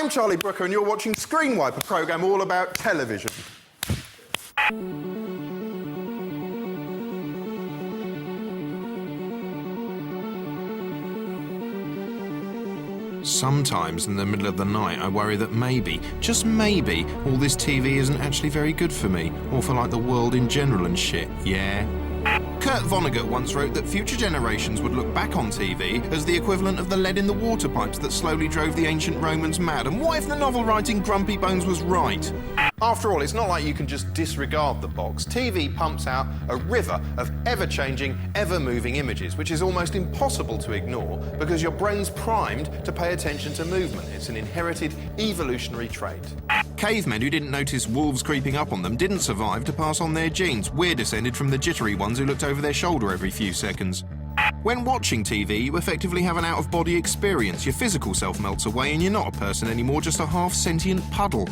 I'm Charlie Brooker and you're watching Screen Wipe, a programme all about television. Sometimes in the middle of the night I worry that maybe, just maybe, all this TV isn't actually very good for me, or for like the world in general and shit, yeah? Kurt Vonnegut once wrote that future generations would look back on TV as the equivalent of the lead in the water pipes that slowly drove the ancient Romans mad. And what if the novel-writing Grumpy Bones was right? After all, it's not like you can just disregard the box. TV pumps out a river of ever-changing, ever-moving images, which is almost impossible to ignore because your brain's primed to pay attention to movement. It's an inherited evolutionary trait. Cavemen who didn't notice wolves creeping up on them didn't survive to pass on their genes. We're descended from the jittery ones who looked over their shoulder every few seconds. When watching TV, you effectively have an out-of-body experience. Your physical self melts away and you're not a person anymore, just a half-sentient puddle.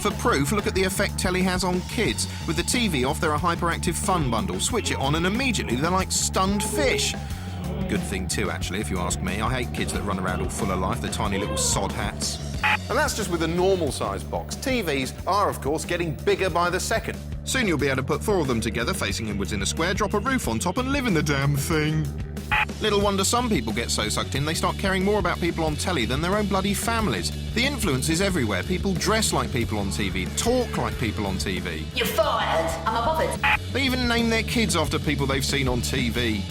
For proof, look at the effect telly has on kids. With the TV off, they're a hyperactive fun bundle. Switch it on and immediately they're like stunned fish. Good thing too, actually, if you ask me. I hate kids that run around all full of life, the tiny little sod hats. And that's just with a normal-sized box. TVs are, of course, getting bigger by the second. Soon you'll be able to put 4 of them together, facing inwards in a square, drop a roof on top and live in the damn thing. Little wonder some people get so sucked in they start caring more about people on telly than their own bloody families. The influence is everywhere. People dress like people on TV, talk like people on TV. You're fired. I'm not bothered. They even name their kids after people they've seen on TV.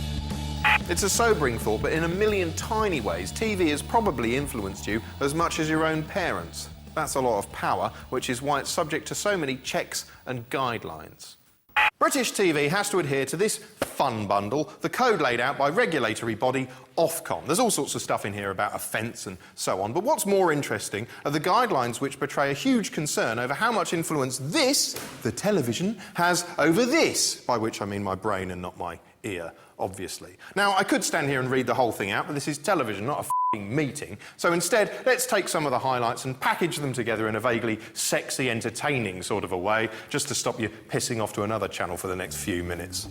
It's a sobering thought, but in a million tiny ways, TV has probably influenced you as much as your own parents. That's a lot of power, which is why it's subject to so many checks and guidelines. British TV has to adhere to this fun bundle, the code laid out by regulatory body Ofcom. There's all sorts of stuff in here about offence and so on, but what's more interesting are the guidelines which portray a huge concern over how much influence this, the television, has over this, by which I mean my brain and not my ear, obviously. Now, I could stand here and read the whole thing out, but this is television, not a f***ing meeting. So instead, let's take some of the highlights and package them together in a vaguely sexy, entertaining sort of a way, just to stop you pissing off to another channel for the next few minutes.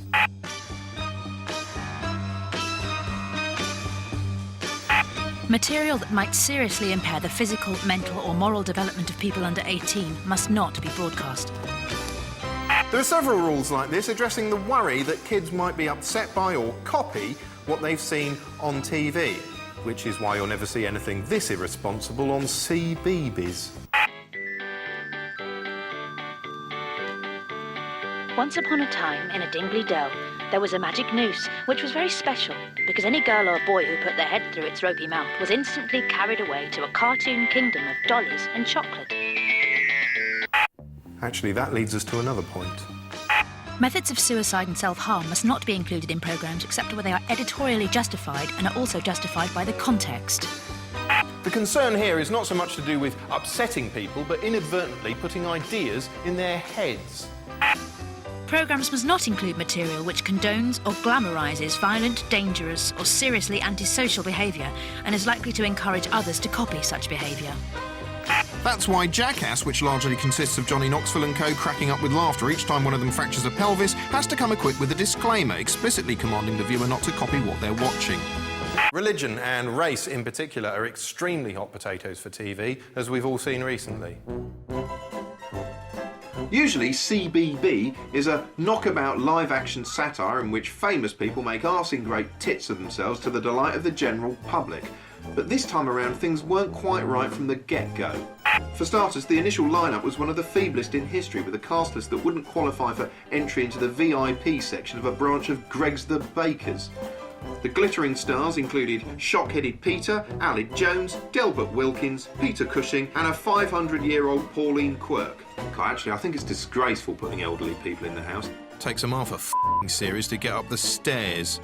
Material that might seriously impair the physical, mental or moral development of people under 18 must not be broadcast. There are several rules like this addressing the worry that kids might be upset by or copy what they've seen on TV, which is why you'll never see anything this irresponsible on CBeebies. Once upon a time, in a Dingley Dell, there was a magic noose, which was very special, because any girl or boy who put their head through its ropey mouth was instantly carried away to a cartoon kingdom of dollies and chocolate. Actually, that leads us to another point. Methods of suicide and self-harm must not be included in programmes except where they are editorially justified and are also justified by the context. The concern here is not so much to do with upsetting people, but inadvertently putting ideas in their heads. Programmes must not include material which condones or glamorises violent, dangerous or seriously antisocial behaviour and is likely to encourage others to copy such behaviour. That's why Jackass, which largely consists of Johnny Knoxville and co cracking up with laughter each time one of them fractures a pelvis, has to come equipped with a disclaimer explicitly commanding the viewer not to copy what they're watching. Religion and race in particular are extremely hot potatoes for TV, as we've all seen recently. Usually, CBB is a knockabout live-action satire in which famous people make arse-ingrate tits of themselves to the delight of the general public. But this time around, things weren't quite right from the get-go. For starters, the initial lineup was one of the feeblest in history, with a cast list that wouldn't qualify for entry into the VIP section of a branch of Greg's the Bakers. The glittering stars included shock-headed Peter, Aled Jones, Delbert Wilkins, Peter Cushing and a 500-year-old Pauline Quirk. Actually, I think it's disgraceful putting elderly people in the house. Takes them half a f***ing series to get up the stairs.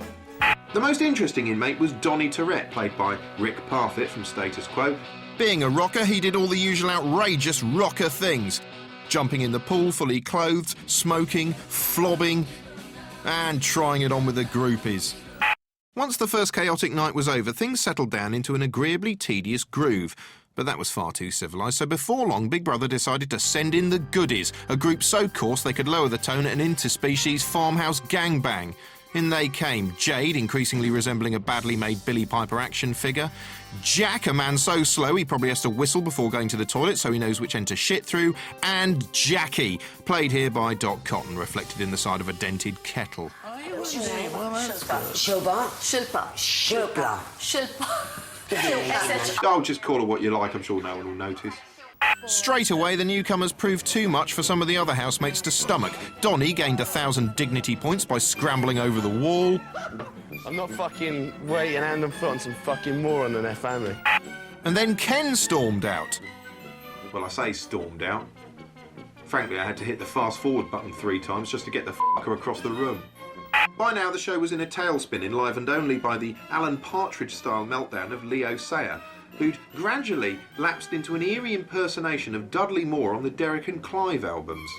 The most interesting inmate was Donny Tourette, played by Rick Parfitt from Status Quo. Being a rocker, he did all the usual outrageous rocker things. Jumping in the pool fully clothed, smoking, flobbing and trying it on with the groupies. Once the first chaotic night was over, things settled down into an agreeably tedious groove. But that was far too civilised, so before long Big Brother decided to send in the goodies, a group so coarse they could lower the tone at an interspecies farmhouse gangbang. In they came. Jade, increasingly resembling a badly made Billy Piper action figure. Jack, a man so slow he probably has to whistle before going to the toilet so he knows which end to shit through. And Jackie, played here by Doc Cotton, reflected in the side of a dented kettle. I'll just call her what you like, I'm sure no one will notice. Straight away, the newcomers proved too much for some of the other housemates to stomach. Donnie gained 1,000 dignity points by scrambling over the wall. I'm not fucking waiting hand and foot on some fucking moron and their family. And then Ken stormed out. Well, I say stormed out. Frankly, I had to hit the fast-forward button 3 times just to get the fucker across the room. By now, the show was in a tailspin, enlivened only by the Alan Partridge-style meltdown of Leo Sayer, who'd gradually lapsed into an eerie impersonation of Dudley Moore on the Derek and Clive albums.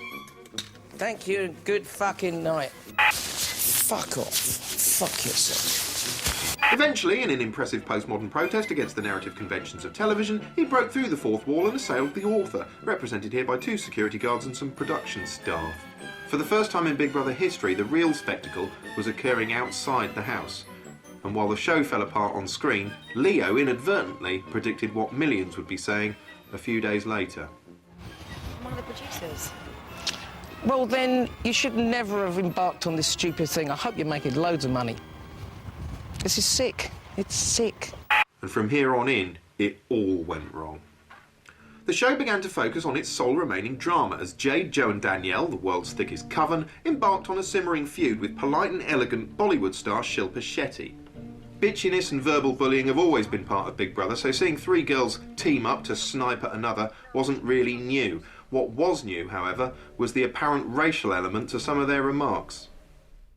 Thank you and good fucking night. Fuck off. Fuck yourself. Eventually, in an impressive postmodern protest against the narrative conventions of television, he broke through the fourth wall and assailed the author, represented here by 2 security guards and some production staff. For the first time in Big Brother history, the real spectacle was occurring outside the house. And while the show fell apart on screen, Leo inadvertently predicted what millions would be saying a few days later. I'm one of the producers. Well, then, you should never have embarked on this stupid thing. I hope you're making loads of money. This is sick. It's sick. And from here on in, it all went wrong. The show began to focus on its sole remaining drama as Jade, Joe and Danielle, the world's thickest coven, embarked on a simmering feud with polite and elegant Bollywood star Shilpa Shetty. Bitchiness and verbal bullying have always been part of Big Brother, so seeing 3 girls team up to snipe at another wasn't really new. What was new, however, was the apparent racial element to some of their remarks.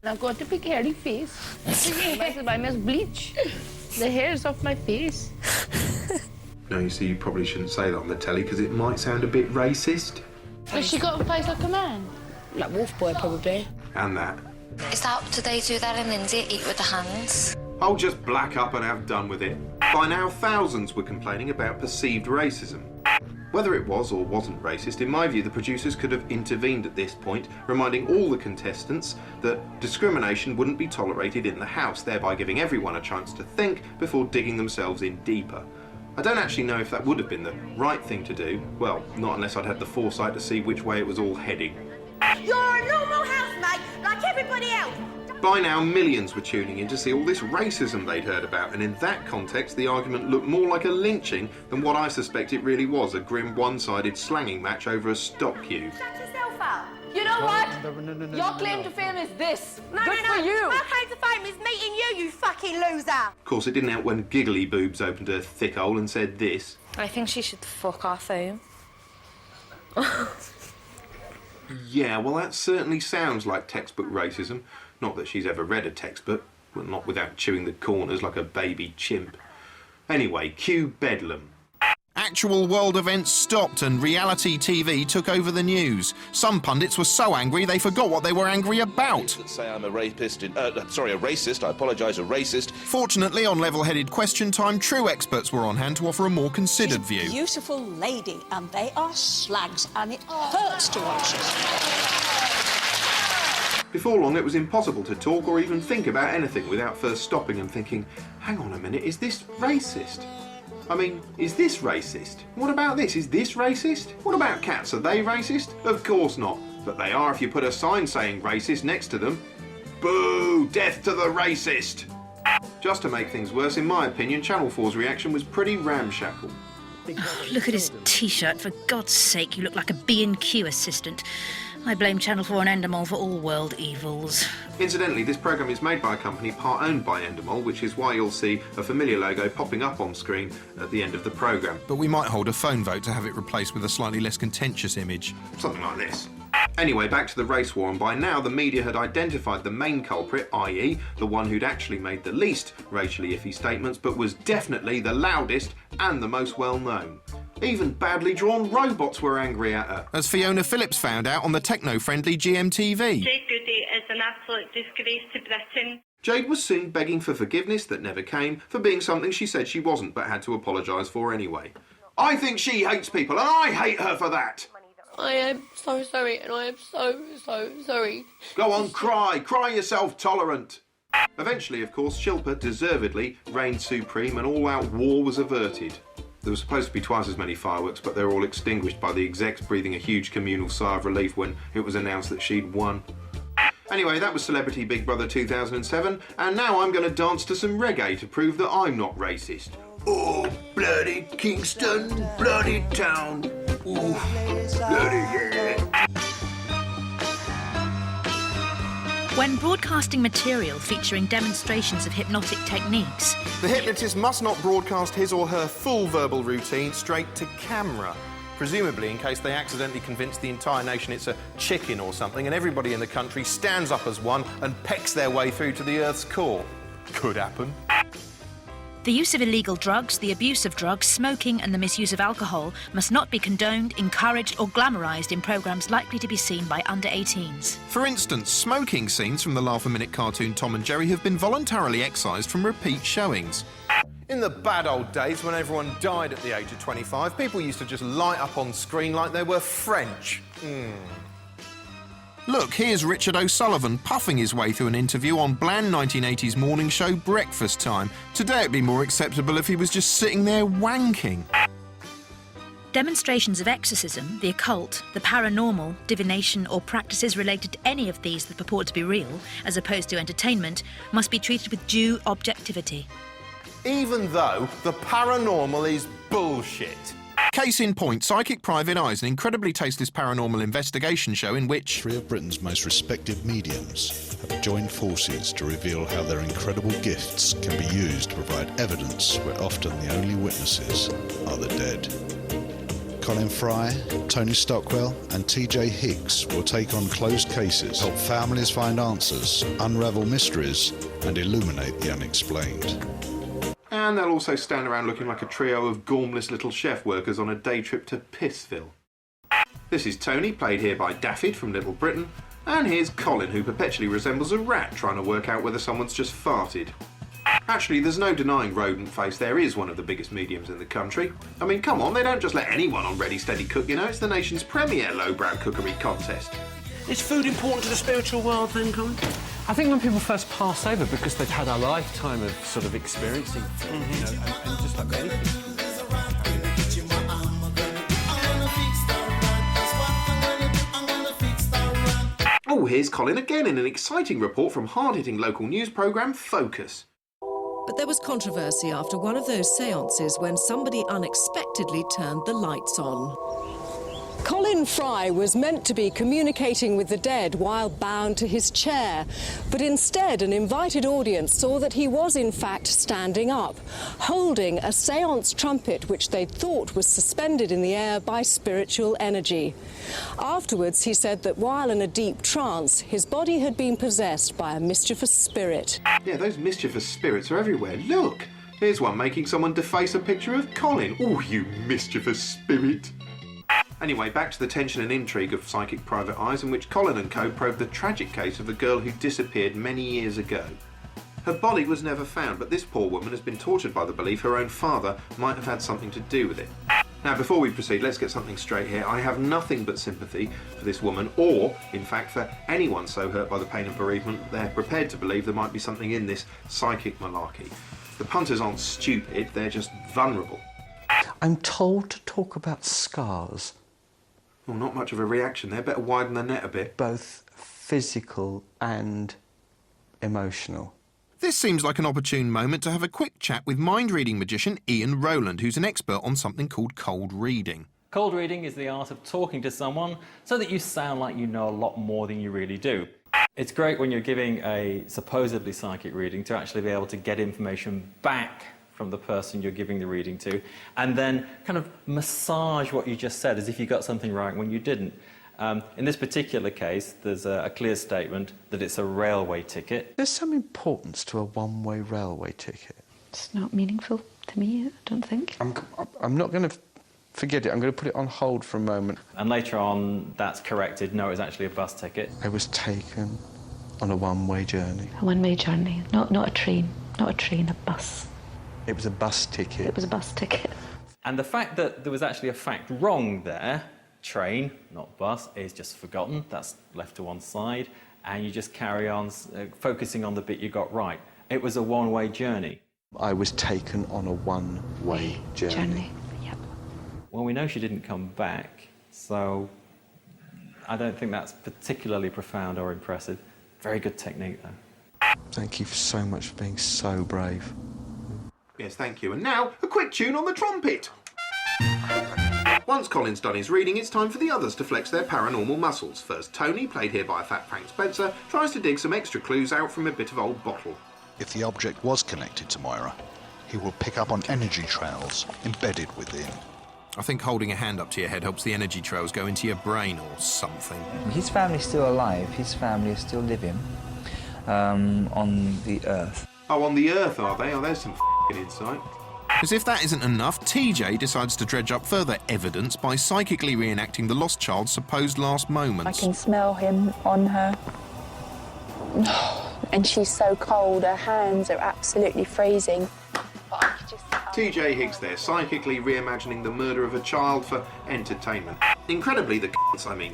I've got a big hairy face. I must bleach the hairs off my face. No, you see, you probably shouldn't say that on the telly because it might sound a bit racist. Has she got a face like a man? Like Wolf Boy, probably. And that. Is that, do they do that in India, eat with the hands? I'll just black up and have done with it. By now, thousands were complaining about perceived racism. Whether it was or wasn't racist, in my view, the producers could have intervened at this point, reminding all the contestants that discrimination wouldn't be tolerated in the house, thereby giving everyone a chance to think before digging themselves in deeper. I don't actually know if that would have been the right thing to do. Well, not unless I'd had the foresight to see which way it was all heading. You're a normal housemate, like everybody else. By now, millions were tuning in to see all this racism they'd heard about, and in that context, the argument looked more like a lynching than what I suspect it really was, a grim one-sided slanging match over a stock cube. Shut yourself up. You know what? Your claim to fame is this. Good for you. My claim to fame is meeting you, you fucking loser. Of course, it didn't help when Giggly Boobs opened her thick hole and said this. I think she should fuck off home. Yeah, well, that certainly sounds like textbook racism. Not that she's ever read a textbook, well, not without chewing the corners like a baby chimp. Anyway, cue Bedlam. Actual world events stopped and reality TV took over the news. Some pundits were so angry they forgot what they were angry about. Say I'm a rapist. A racist. I apologise, a racist. Fortunately, on Level-Headed Question Time, true experts were on hand to offer a more considered view. Beautiful lady, and they are slags, and it hurts to watch it. Before long, it was impossible to talk or even think about anything without first stopping and thinking, hang on a minute, is this racist? I mean, is this racist? What about this? Is this racist? What about cats? Are they racist? Of course not. But they are if you put a sign saying racist next to them. Boo! Death to the racist! Just to make things worse, in my opinion, Channel 4's reaction was pretty ramshackle. Oh, look at his T-shirt. For God's sake, you look like a B&Q assistant. I blame Channel 4 and Endemol for all world evils. Incidentally, this programme is made by a company part owned by Endemol, which is why you'll see a familiar logo popping up on screen at the end of the programme. But we might hold a phone vote to have it replaced with a slightly less contentious image. Something like this. Anyway, back to the race war, and by now the media had identified the main culprit, i.e. the one who'd actually made the least racially iffy statements, but was definitely the loudest and the most well-known. Even badly drawn robots were angry at her. As Fiona Phillips found out on the techno-friendly GMTV. Jade Goody is an absolute disgrace to Britain. Jade was soon begging for forgiveness that never came for being something she said she wasn't but had to apologise for anyway. I think she hates people and I hate her for that. I am so sorry, and I am so sorry. Go on, cry yourself tolerant. Eventually, of course, Shilpa deservedly reigned supreme and all-out war was averted. There was supposed to be twice as many fireworks, but they were all extinguished by the execs breathing a huge communal sigh of relief when it was announced that she'd won. Anyway, that was Celebrity Big Brother 2007, and now I'm going to dance to some reggae to prove that I'm not racist. Oh, bloody Kingston, bloody town, ooh, bloody yeah. When broadcasting material featuring demonstrations of hypnotic techniques, The hypnotist must not broadcast his or her full verbal routine straight to camera, presumably in case they accidentally convince the entire nation it's a chicken or something and everybody in the country stands up as one and pecks their way through to the Earth's core. Could happen. the use of illegal drugs, the abuse of drugs, smoking and the misuse of alcohol must not be condoned, encouraged or glamorised in programmes likely to be seen by under-18s. For instance, smoking scenes from the laugh-a-minute cartoon Tom and Jerry have been voluntarily excised from repeat showings. In the bad old days when everyone died at the age of 25, people used to just light up on screen like they were French. Look, here's Richard O'Sullivan puffing his way through an interview on bland 1980s morning show Breakfast Time. Today it'd be more acceptable if he was just sitting there wanking. Demonstrations of exorcism, the occult, the paranormal, divination or practices related to any of these that purport to be real, as opposed to entertainment, must be treated with due objectivity. Even though the paranormal is bullshit. Case in point, Psychic Private Eyes, an incredibly tasteless paranormal investigation show in which 3 of Britain's most respected mediums have joined forces to reveal how their incredible gifts can be used to provide evidence where often the only witnesses are the dead. Colin Fry, Tony Stockwell and TJ Hicks will take on closed cases, help families find answers, unravel mysteries and illuminate the unexplained. And they'll also stand around looking like a trio of gormless little chef workers on a day trip to Pissville. This is Tony, played here by Daffyd from Little Britain, and here's Colin, who perpetually resembles a rat trying to work out whether someone's just farted. Actually, there's no denying Rodent Face there is one of the biggest mediums in the country. I mean, come on, they don't just let anyone on Ready Steady Cook, you know, it's the nation's premier lowbrow cookery contest. Is food important to the spiritual world then, Colin? I think when people first pass over because they've had a lifetime of sort of experiencing food, you know, and just like anything. Oh, here's Colin again in an exciting report from hard-hitting local news programme Focus. But there was controversy after one of those séances when somebody unexpectedly turned the lights on. Colin Fry was meant to be communicating with the dead while bound to his chair, but instead an invited audience saw that he was in fact standing up, holding a séance trumpet which they thought was suspended in the air by spiritual energy. Afterwards, he said that while in a deep trance, his body had been possessed by a mischievous spirit. Yeah, those mischievous spirits are everywhere. Look, here's one making someone deface a picture of Colin. Oh, you mischievous spirit. Anyway, back to the tension and intrigue of Psychic Private Eyes, in which Colin and co probed the tragic case of a girl who disappeared many years ago. Her body was never found, but this poor woman has been tortured by the belief her own father might have had something to do with it. Now, before we proceed, let's get something straight here. I have nothing but sympathy for this woman, or, in fact, for anyone so hurt by the pain of bereavement that they're prepared to believe there might be something in this psychic malarkey. The punters aren't stupid, they're just vulnerable. I'm told to talk about scars. Well, not much of a reaction there. Better widen the net a bit. Both physical and emotional. This seems like an opportune moment to have a quick chat with mind-reading magician Ian Rowland, who's an expert on something called cold reading. Cold reading is the art of talking to someone so that you sound like you know a lot more than you really do. It's great when you're giving a supposedly psychic reading to actually be able to get information back from the person you're giving the reading to, and then kind of massage what you just said as if you got something right when you didn't. In this particular case, there's a clear statement that it's a railway ticket. There's some importance to a one-way railway ticket. It's not meaningful to me, I don't think. I'm not going to forget it. I'm going to put it on hold for a moment. And later on, that's corrected. No, it was actually a bus ticket. I was taken on a one-way journey. A one-way journey, not a train, a bus. It was a bus ticket. It was a bus ticket. And the fact that there was actually a fact wrong there, train, not bus, is just forgotten. That's left to one side. and you just carry on focusing on the bit you got right. It was a one-way journey. I was taken on a one-way journey. Yep. Well, we know she didn't come back, so I don't think that's particularly profound or impressive. Very good technique, though. Thank you so much for being so brave. Yes, thank you. And now, a quick tune on the trumpet. Once Colin's done his reading, it's time for the others to flex their paranormal muscles. First, Tony, played here by Fat Frank Spencer, tries to dig some extra clues out from a bit of old bottle. If the object was connected to Moira, he will pick up on energy trails embedded within. I think holding a hand up to your head helps the energy trails go into your brain or something. His family's still alive. His family is still living on the Earth. Oh, on the Earth, are they? Oh, there's some f***ing insight. As if that isn't enough, TJ decides to dredge up further evidence by psychically reenacting the lost child's supposed last moments. I can smell him on her. And she's so cold, her hands are absolutely freezing. But I could just TJ Higgs there, psychically reimagining the murder of a child for entertainment. Incredibly, the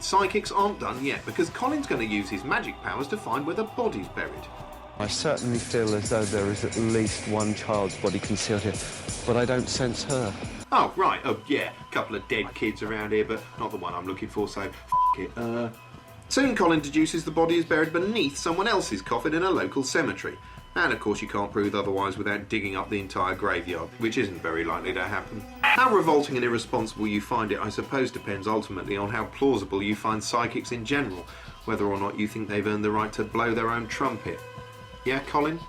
psychics aren't done yet, because Colin's going to use his magic powers to find where the body's buried. I certainly feel as though there is at least one child's body concealed here, but I don't sense her. Oh, right, oh yeah, a couple of dead kids around here, but not the one I'm looking for, so it. Soon Colin deduces the body is buried beneath someone else's coffin in a local cemetery. And of course you can't prove otherwise without digging up the entire graveyard, which isn't very likely to happen. How revolting and irresponsible you find it, I suppose, depends ultimately on how plausible you find psychics in general, whether or not you think they've earned the right to blow their own trumpet. Yeah, Colin?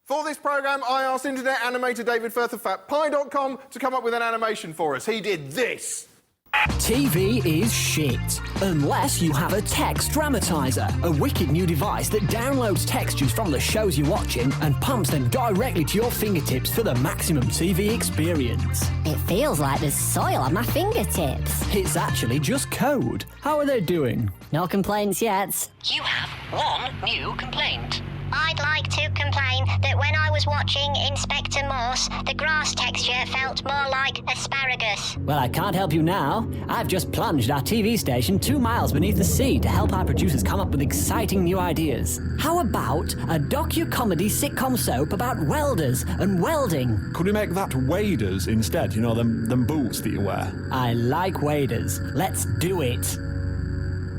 For this programme, I asked internet animator David Firth of FatPie.com to come up with an animation for us. He did this. TV is shit. Unless you have a text dramatizer, a wicked new device that downloads textures from the shows you're watching and pumps them directly to your fingertips for the maximum TV experience. It feels like there's soil on my fingertips. It's actually just code. How are they doing? No complaints yet. You have one new complaint. I'd like to complain that when I was watching Inspector Morse, the grass texture felt more like asparagus. Well, I can't help you now. I've just plunged our TV station 2 miles beneath the sea to help our producers come up with exciting new ideas. How about a docu-comedy sitcom soap about welders and welding? Could we make that waders instead? You know, them boots that you wear? I like waders. Let's do it.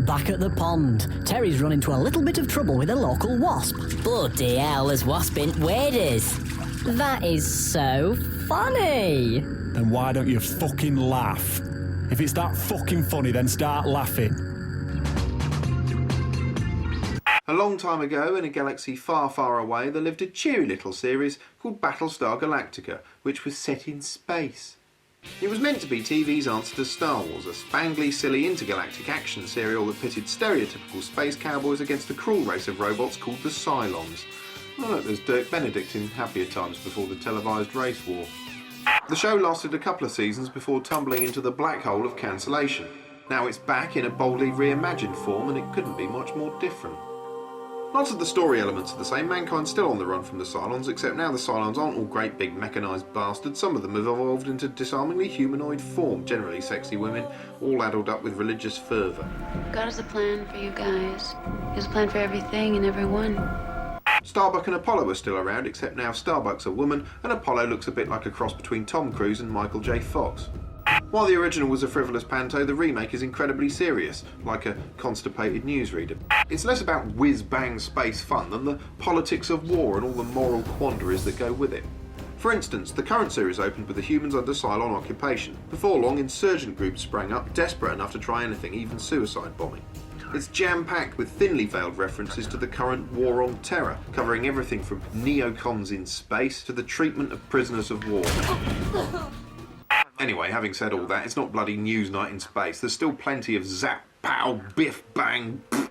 Back at the pond, Terry's run into a little bit of trouble with a local wasp. Bloody hell, there's wasp in waders. That is so funny. Then why don't you fucking laugh? If it's that fucking funny, then start laughing. A long time ago, in a galaxy far, far away, there lived a cheery little series called Battlestar Galactica, which was set in space. It was meant to be TV's answer to Star Wars, a spangly, silly intergalactic action serial that pitted stereotypical space cowboys against a cruel race of robots called the Cylons. Oh look, there's Dirk Benedict in happier times before the televised race war. The show lasted a couple of seasons before tumbling into the black hole of cancellation. Now it's back in a boldly reimagined form, and it couldn't be much more different. Lots of the story elements are the same. Mankind's still on the run from the Cylons, except now the Cylons aren't all great big mechanised bastards. Some of them have evolved into disarmingly humanoid form, generally sexy women, all addled up with religious fervour. God has a plan for you guys. He has a plan for everything and everyone. Starbuck and Apollo are still around, except now Starbuck's a woman and Apollo looks a bit like a cross between Tom Cruise and Michael J. Fox. While the original was a frivolous panto, the remake is incredibly serious, like a constipated newsreader. It's less about whiz-bang space fun than the politics of war and all the moral quandaries that go with it. For instance, the current series opened with the humans under Cylon occupation. Before long, insurgent groups sprang up, desperate enough to try anything, even suicide bombing. It's jam-packed with thinly veiled references to the current war on terror, covering everything from neocons in space to the treatment of prisoners of war. Anyway, having said all that, it's not bloody Newsnight in space. There's still plenty of zap, pow, biff, bang, pfft.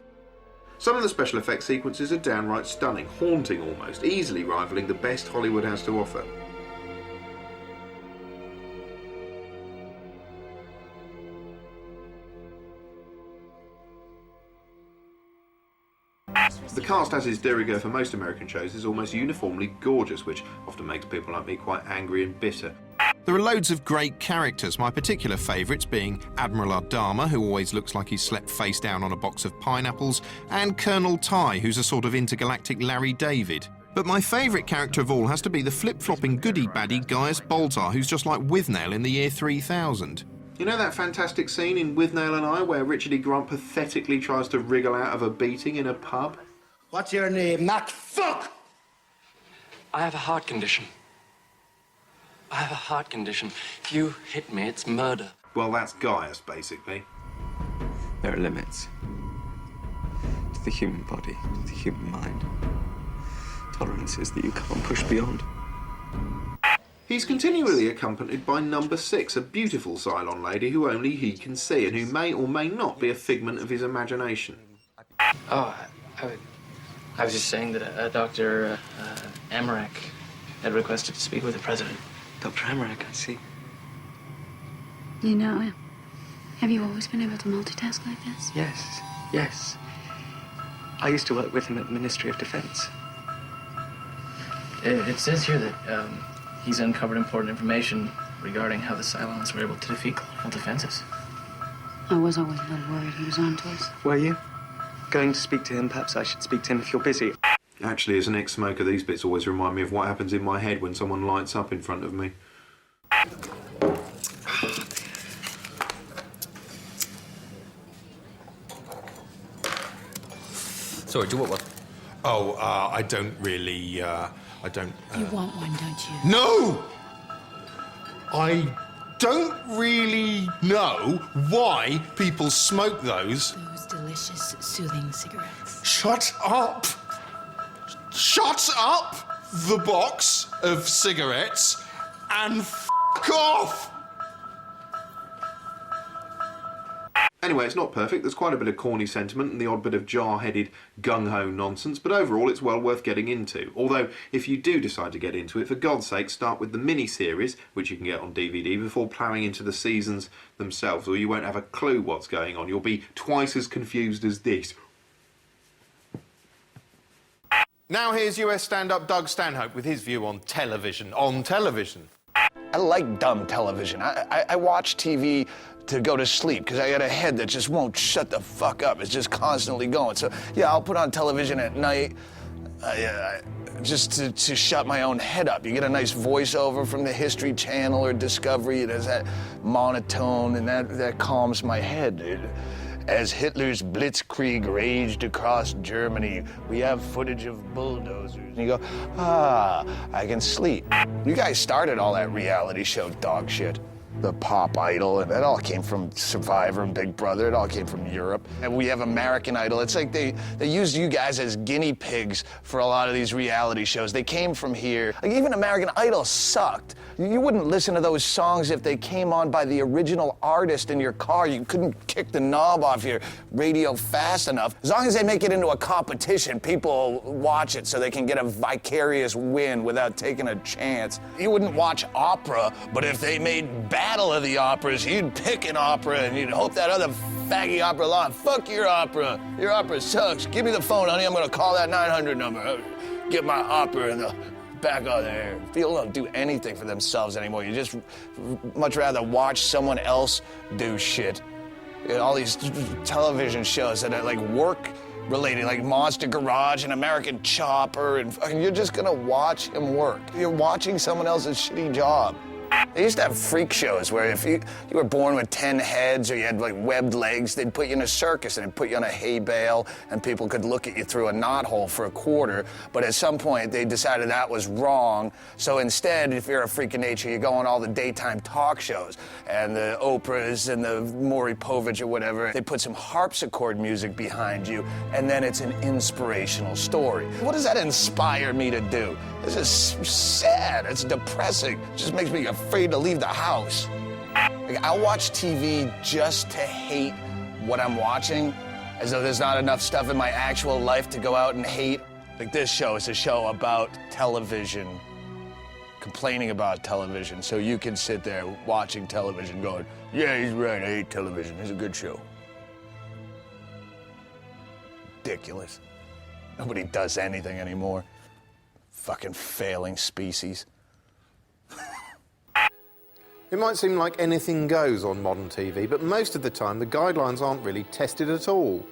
Some of the special effects sequences are downright stunning, haunting almost, easily rivaling the best Hollywood has to offer. The cast, as is de rigueur for most American shows, is almost uniformly gorgeous, which often makes people like me quite angry and bitter. There are loads of great characters, my particular favourites being Admiral Ardama, who always looks like he slept face down on a box of pineapples, and Colonel Ty, who's a sort of intergalactic Larry David. But my favourite character of all has to be the flip-flopping goody-baddie Gaius Baltar, who's just like Withnail in the year 3000. You know that fantastic scene in Withnail and I where Richard E. Grant pathetically tries to wriggle out of a beating in a pub? What's your name, not fuck? I have a heart condition. I have a heart condition. If you hit me, it's murder. Well, that's Gaius, basically. There are limits to the human body, to the human mind. Tolerances that you can't push beyond. He's continually accompanied by number 6, a beautiful Cylon lady who only he can see and who may or may not be a figment of his imagination. Oh, I was just saying that Dr. Amarak had requested to speak with the president. Dr. Amarak, I see. You know, have you always been able to multitask like this? Yes, yes. I used to work with him at the Ministry of Defense. It says here that he's uncovered important information regarding how the Cylons were able to defeat colonial defenses. I was always a little worried he was on to us. Were you? Going to speak to him? Perhaps I should speak to him if you're busy. Actually, as an ex-smoker, these bits always remind me of what happens in my head when someone lights up in front of me. Sorry, do you want one? Oh, I don't really, I don't... You want one, don't you? No! I don't really know why people smoke those. Those delicious, soothing cigarettes. Shut up! Shut up the box of cigarettes and f*** off! Anyway, it's not perfect. There's quite a bit of corny sentiment and the odd bit of jar-headed gung-ho nonsense, but overall it's well worth getting into. Although, if you do decide to get into it, for God's sake, start with the mini-series, which you can get on DVD, before ploughing into the seasons themselves, or you won't have a clue what's going on. You'll be twice as confused as this. Now here's US stand-up Doug Stanhope with his view on television. On television. I like dumb television. I watch TV to go to sleep because I got a head that just won't shut the fuck up. It's just constantly going. So, yeah, I'll put on television at night just to shut my own head up. You get a nice voiceover from the History Channel or Discovery. It has that monotone, and that calms my head, dude. As Hitler's blitzkrieg raged across Germany, we have footage of bulldozers. And you go, I can sleep. You guys started all that reality show dog shit. The Pop Idol, and that all came from Survivor and Big Brother. It all came from Europe. And we have American Idol. It's like they used you guys as guinea pigs for a lot of these reality shows. They came from here. Like, even American Idol sucked. You wouldn't listen to those songs if they came on by the original artist in your car. You couldn't kick the knob off your radio fast enough. As long as they make it into a competition, people watch it so they can get a vicarious win without taking a chance. You wouldn't watch opera, but if they made Battle of the Operas, you'd pick an opera and you'd hope that other faggy opera lost. Fuck your opera. Your opera sucks. Give me the phone, honey. I'm gonna call that 900 number. Get my opera in the back of there. People don't do anything for themselves anymore. You just much rather watch someone else do shit. You know, all these television shows that are like work related, like Monster Garage and American Chopper, and you're just gonna watch him work. You're watching someone else's shitty job. They used to have freak shows where if you were born with 10 heads or you had like webbed legs, they'd put you in a circus and they'd put you on a hay bale and people could look at you through a knothole for a quarter. But at some point they decided that was wrong. So instead, if you're a freak of nature, you go on all the daytime talk shows and the Oprahs and the Maury Povich or whatever. They put some harpsichord music behind you and then it's an inspirational story. What does that inspire me to do? This is sad. It's depressing. It just makes me afraid to leave the house. Like, I watch TV just to hate what I'm watching, as though there's not enough stuff in my actual life to go out and hate. Like, this show is a show about television, complaining about television, so you can sit there watching television going, yeah, he's right, I hate television. It's a good show. Ridiculous. Nobody does anything anymore. Fucking failing species. It might seem like anything goes on modern TV, but most of the time the guidelines aren't really tested at all.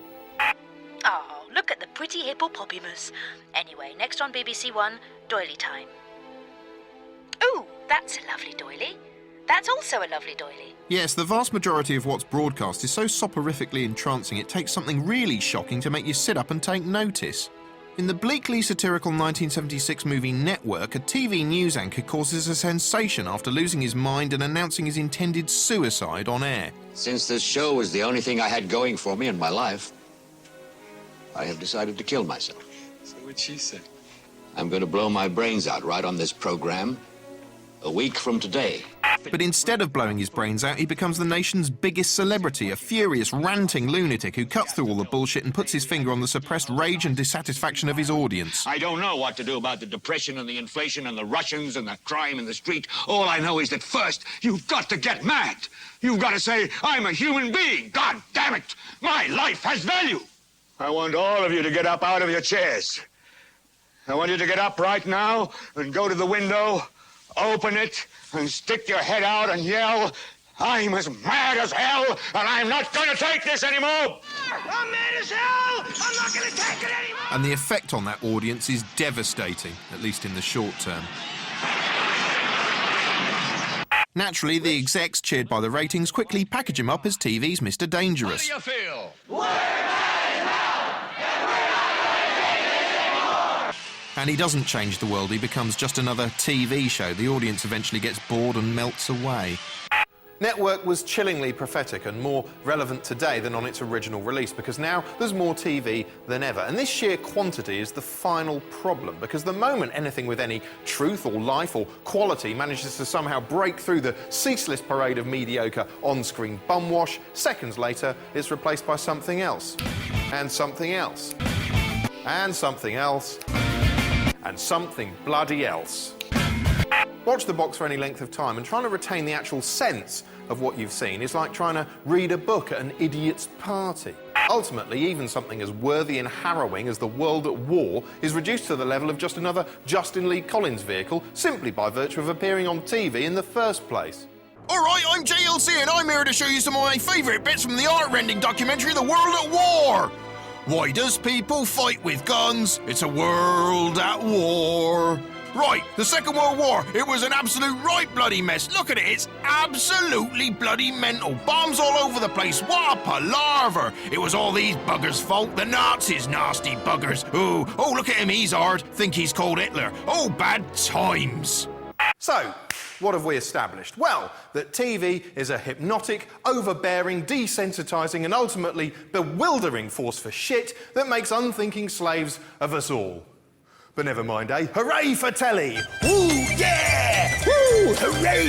Oh, look at the pretty hippopotamus. Anyway, next on BBC One, doily time. Ooh, that's a lovely doily. That's also a lovely doily. Yes, the vast majority of what's broadcast is so soporifically entrancing it takes something really shocking to make you sit up and take notice. In the bleakly satirical 1976 movie Network, a TV news anchor causes a sensation after losing his mind and announcing his intended suicide on air. Since this show was the only thing I had going for me in my life, I have decided to kill myself. So what'd she say? I'm going to blow my brains out right on this program a week from today. But instead of blowing his brains out, he becomes the nation's biggest celebrity, a furious, ranting lunatic who cuts through all the bullshit and puts his finger on the suppressed rage and dissatisfaction of his audience. I don't know what to do about the depression and the inflation and the Russians and the crime in the street. All I know is that first, you've got to get mad. You've got to say, I'm a human being. God damn it. My life has value. I want all of you to get up out of your chairs. I want you to get up right now and go to the window, open it, and stick your head out and yell, I'm as mad as hell, and I'm not going to take this anymore! I'm mad as hell! I'm not going to take it anymore! And the effect on that audience is devastating, at least in the short term. Naturally, the execs, cheered by the ratings, quickly package him up as TV's Mr. Dangerous. How do you feel? And he doesn't change the world, he becomes just another TV show. The audience eventually gets bored and melts away. Network was chillingly prophetic and more relevant today than on its original release, because now there's more TV than ever. And this sheer quantity is the final problem, because the moment anything with any truth or life or quality manages to somehow break through the ceaseless parade of mediocre on-screen bumwash, seconds later it's replaced by something else, and something else, and something else, and something bloody else. Watch the box for any length of time, and trying to retain the actual sense of what you've seen is like trying to read a book at an idiot's party. Ultimately, even something as worthy and harrowing as The World at War is reduced to the level of just another Justin Lee Collins vehicle, simply by virtue of appearing on TV in the first place. Alright, I'm JLC and I'm here to show you some of my favourite bits from the heart-rending documentary The World at War. Why does people fight with guns? It's a world at war. Right, the Second World War, it was an absolute right bloody mess. Look at it, it's absolutely bloody mental. Bombs all over the place, what a palaver. It was all these buggers' fault, the Nazis, nasty buggers. Ooh, oh, look at him, he's hard. Think he's called Hitler. Oh, bad times. So, what have we established? Well, that TV is a hypnotic, overbearing, desensitising and ultimately bewildering force for shit that makes unthinking slaves of us all. But never mind, eh? Hooray for telly! Woo, yeah! Woo, hooray!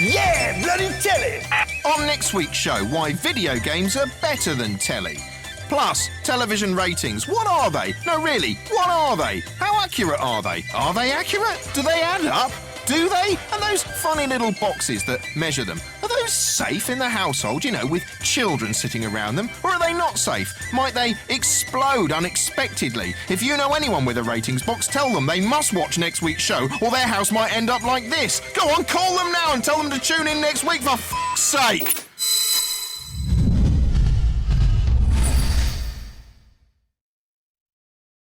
Yeah, bloody telly! On next week's show, why video games are better than telly. Plus, television ratings, what are they? No, really, what are they? How accurate are they? Are they accurate? Do they add up? Do they? And those funny little boxes that measure them, are those safe in the household, you know, with children sitting around them? Or are they not safe? Might they explode unexpectedly? If you know anyone with a ratings box, tell them they must watch next week's show or their house might end up like this. Go on, call them now and tell them to tune in next week, for f***'s sake!